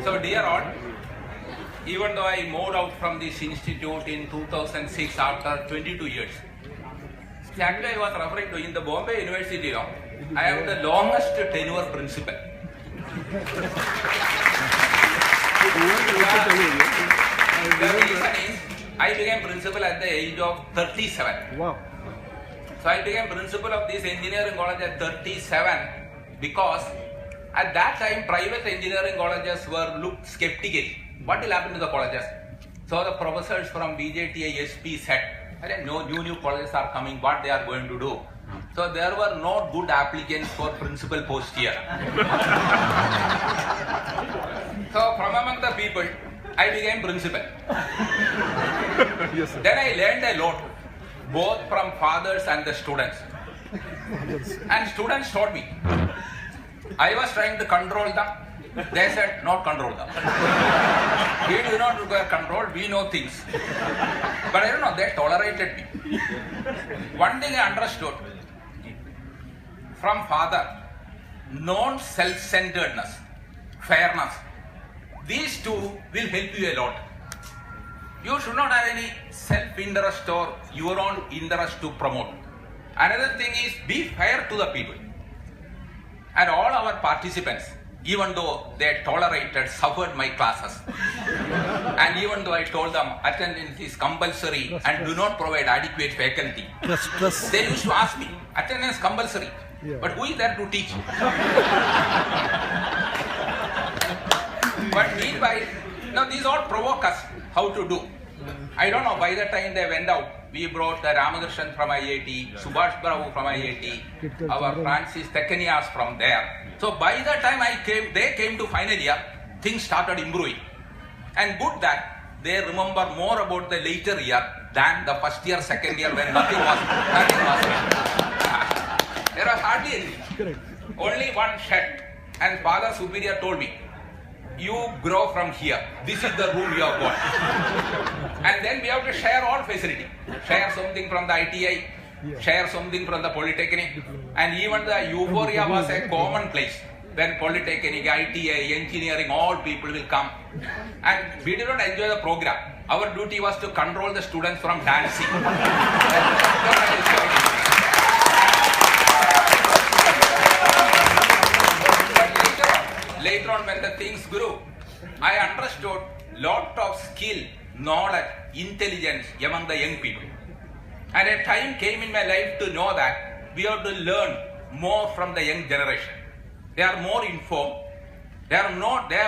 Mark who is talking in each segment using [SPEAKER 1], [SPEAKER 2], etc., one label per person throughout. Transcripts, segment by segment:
[SPEAKER 1] So dear all, even though I moved out from this institute in 2006 after 22 years, actually I was referring to in the Bombay University now, I am the longest tenure principal. The reason is I became principal at the age of 37.
[SPEAKER 2] Wow.
[SPEAKER 1] So I became principal of this engineering college at 37 because at that time private engineering colleges were looked skeptically. What will happen to the colleges? So the professors from BJTI SP said, no new colleges are coming, what they are going to do? So there were no good applicants for principal post here. So from among the people, I became principal.
[SPEAKER 2] Yes, sir.
[SPEAKER 1] Then I learned a lot, both from fathers and the students. And students taught me. I was trying to control them. They said, not control them. We do not require control, we know things. But I don't know, they tolerated me. One thing I understood from father, non-self-centeredness, fairness. These two will help you a lot. You should not have any self-interest or your own interest to promote. Another thing is be fair to the people. And all our participants, even though they tolerated, suffered my classes. And even though I told them attendance is compulsory and do not provide adequate faculty, they used to ask me, attendance compulsory, but who is there to teach? But meanwhile, these all provoke us how to do. I don't know, by the time they went out, we brought the Ramakrishnan from IIT, Subhash Babu from IIT, our Francis Tekanias from there. So by the time they came to final year, things started improving. And good that they remember more about the later year than the first year, second year when nothing was. There was hardly anything. Only one shed. And Father Superior told me, you grow from here. This is the room you have got. And then we have to share all facility. Share something from the ITI, share something from the Polytechnic. And even the euphoria was a common place. When Polytechnic, ITI, engineering, all people will come. And we did not enjoy the program. Our duty was to control the students from dancing. Later on, when the things grew, I understood lot of skill, knowledge, intelligence among the young people. And a time came in my life to know that we have to learn more from the young generation. They are more informed. They have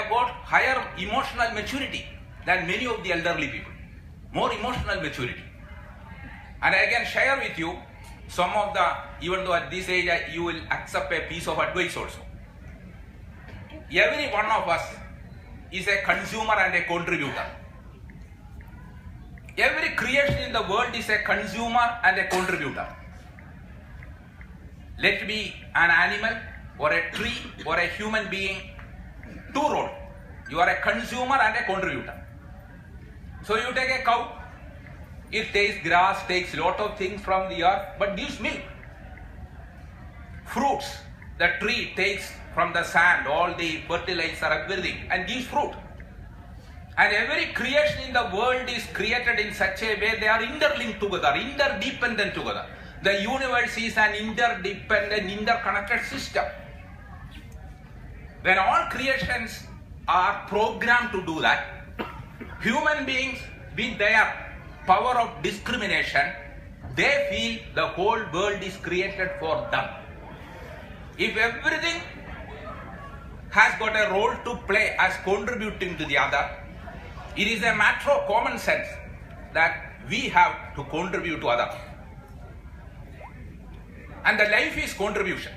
[SPEAKER 1] got higher emotional maturity than many of the elderly people. More emotional maturity. And I can share with you some of the, even though at this age you will accept a piece of advice also. Every one of us is a consumer and a contributor. Every creation in the world is a consumer and a contributor. Let it be an animal or a tree or a human being, two roles. You are a consumer and a contributor. So you take a cow, it takes grass, takes lot of things from the earth, but gives milk. Fruits, the tree takes from the sand all the fertilizer, everything, and gives fruit. And every creation in the world is created in such a way they are interlinked together, interdependent together. The universe is an interdependent, interconnected system. When all creations are programmed to do that, human beings, with their power of discrimination, they feel the whole world is created for them. If everything has got a role to play as contributing to the other, it is a matter of common sense that we have to contribute to others. And the life is contribution.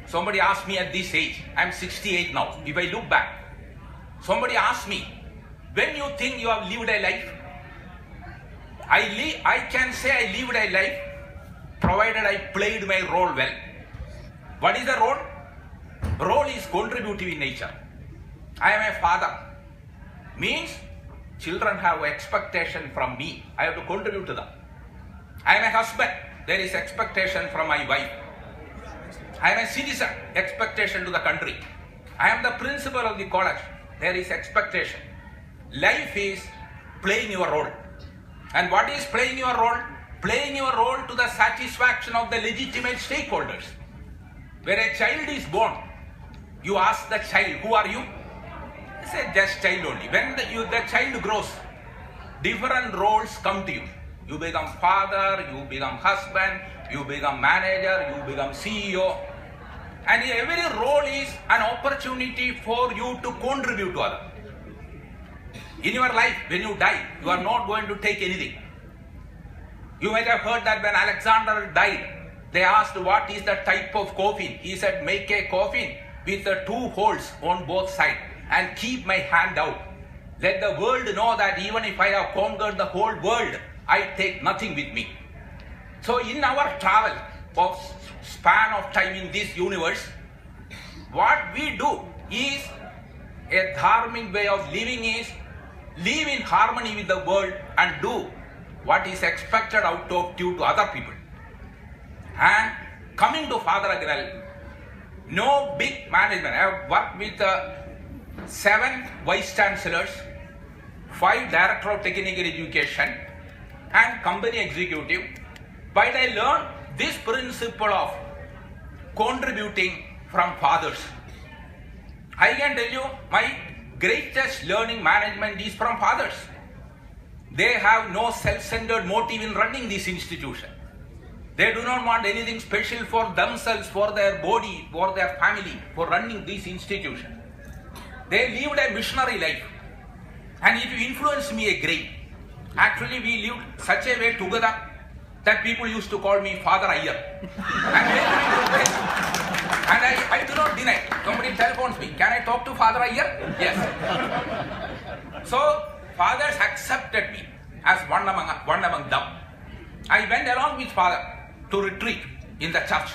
[SPEAKER 1] Somebody asked me at this age, I am 68 now, if I look back, somebody asked me, when you think you have lived a life? I can say I lived a life provided I played my role well. What is the role? Role is contributive in nature. I am a father. Means children have expectation from me. I have to contribute to them. I am a husband. There is expectation from my wife. I am a citizen. Expectation to the country. I am the principal of the college. There is expectation. Life is playing your role. And what is playing your role? Playing your role to the satisfaction of the legitimate stakeholders. When a child is born, you ask the child, who are you? It's a just child only. When the child grows, different roles come to you. You become father, you become husband, you become manager, you become CEO. And every role is an opportunity for you to contribute to others. In your life, when you die, you are not going to take anything. You might have heard that when Alexander died, they asked what is the type of coffin. He said, make a coffin with 2 holes on both sides and keep my hand out. Let the world know that even if I have conquered the whole world, I take nothing with me. So in our travel of span of time in this universe, what we do is a dharmic way of living is live in harmony with the world and do what is expected out of you to other people. And coming to Father Agnal, no big management. I have worked with 7 vice chancellors, 5 director of technical education, and company executive. But I learned this principle of contributing from fathers. I can tell you, my greatest learning management is from fathers. They have no self-centered motive in running this institution. They do not want anything special for themselves, for their body, for their family, for running this institution. They lived a missionary life, and it influenced me a great. Actually, we lived such a way together that people used to call me Father Iyer. And I do not deny. Somebody telephones me, can I talk to Father Iyer? Yes. So, fathers accepted me as one among them. I went along with Father to retreat in the church.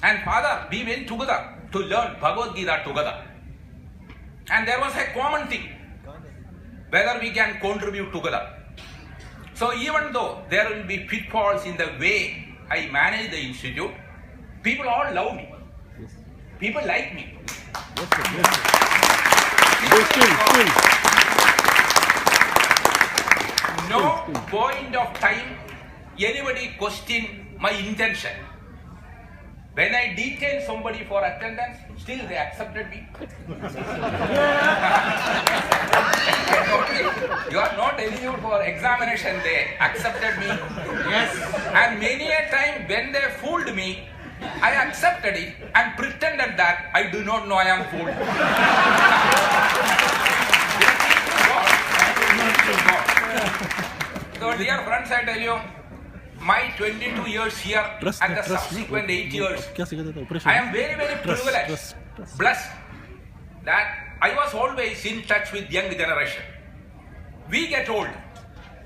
[SPEAKER 1] And Father, we went together to learn Bhagavad Gita together. And there was a common thing, whether we can contribute together. So even though there will be pitfalls in the way I manage the institute, people all love me. People like me. No point of time anybody question my intention. When I detain somebody for attendance, still they accepted me. You are not eligible for examination, they accepted me. Yes. And many a time when they fooled me, I accepted it and pretended that I do not know I am fooled. So dear friends, I tell you, my 22 years here and the subsequent 8 years, I am very, very privileged, blessed that I was always in touch with young generation. We get old,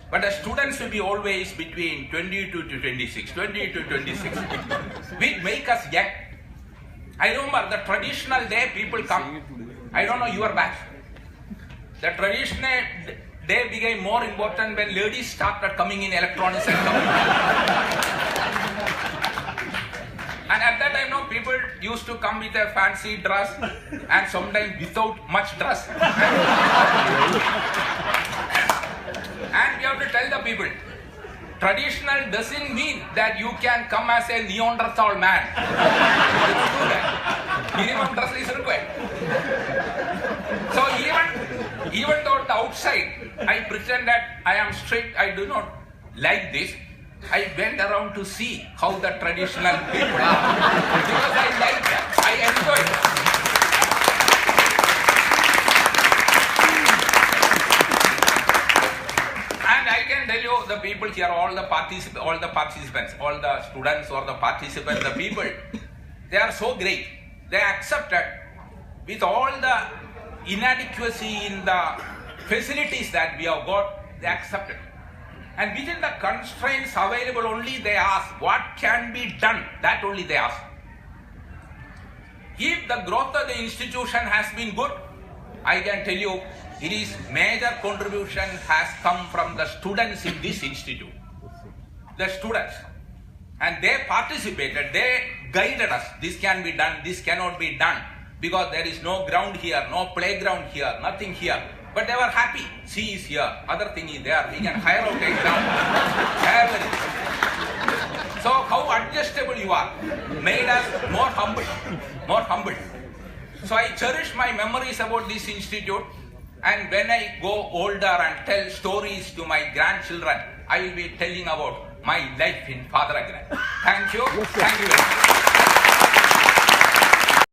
[SPEAKER 1] but the students will be always between 22 to 26, 20 to 26, which make us young. I remember the traditional day people come. I don't know your batch. The traditional day became more important when ladies started coming in electronics and and at that time, no, people used to come with a fancy dress and sometimes without much dress. And we have to tell the people, traditional doesn't mean that you can come as a Neanderthal man. You don't do that. Minimum dress is required. So even though the outside, I pretend that I am strict, I do not like this. I went around to see how the traditional people are. Because I like that. I enjoy that. And I can tell you, the people here, all the participants, all the students or the participants, the people, they are so great. They accepted with all the inadequacy in the facilities that we have got, they accepted. And within the constraints available only, they ask, what can be done? That only they ask. If the growth of the institution has been good, I can tell you, it is major contribution has come from the students in this institute. The students. And they participated, they guided us. This can be done, this cannot be done. because there is no ground here, no playground here, nothing here. But they were happy. Sea is here, other thing is there. We can hire out a ground. So how adjustable you are made us more humble, more humble. So I cherish my memories about this institute, and when I go older and tell stories to my grandchildren, I will be telling about my life in Father Agran. Thank you. Thank you very much.